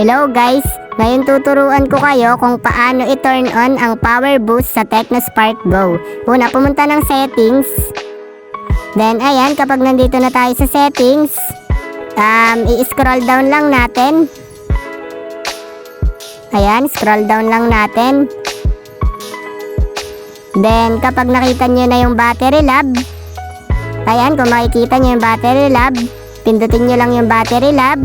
Hello guys! Ngayon tuturuan ko kayo kung paano i-turn on ang power boost sa Tecnospark Go. Una, pumunta ng settings. Then ayan, kapag nandito na tayo sa settings, i-scroll down lang natin. Ayan, scroll down lang natin. Then kapag nakita nyo na yung battery lab, ayan, kung makikita nyo yung battery lab, pindutin nyo lang yung battery lab.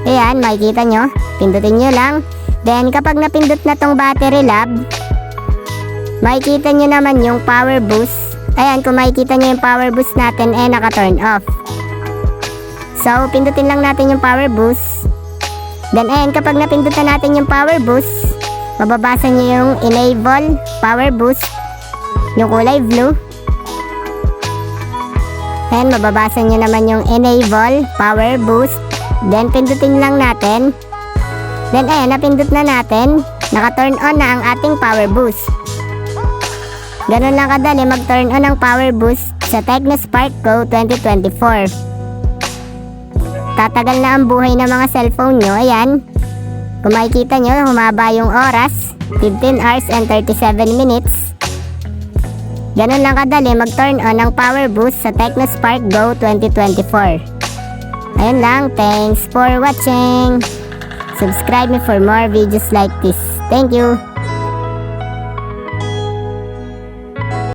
Ayan, makikita nyo. Pindutin nyo lang. Then, kapag napindot na tong battery lab, makikita nyo naman yung power boost. Ayan, kung makikita nyo yung power boost natin, naka-turn off. So, pindutin lang natin yung power boost. Then, ayan, kapag napindot na natin yung power boost, mababasa nyo yung enable power boost, yung kulay blue. Ayan, mababasa nyo naman yung enable power boost. Then, pindutin lang natin. Then, ayan, napindot na natin. Naka-turn on na ang ating power boost. Ganun lang kadali mag-turn on ang power boost sa Tecnospark Go 2024. Tatagal na ang buhay ng mga cellphone nyo. Ayan. Kung makikita nyo, humaba yung oras. 15 hours and 37 minutes. Ganun lang kadali mag-turn on ang power boost sa Tecnospark Go 2024. Ayun lang, thanks for watching. Subscribe me for more videos like this. Thank you.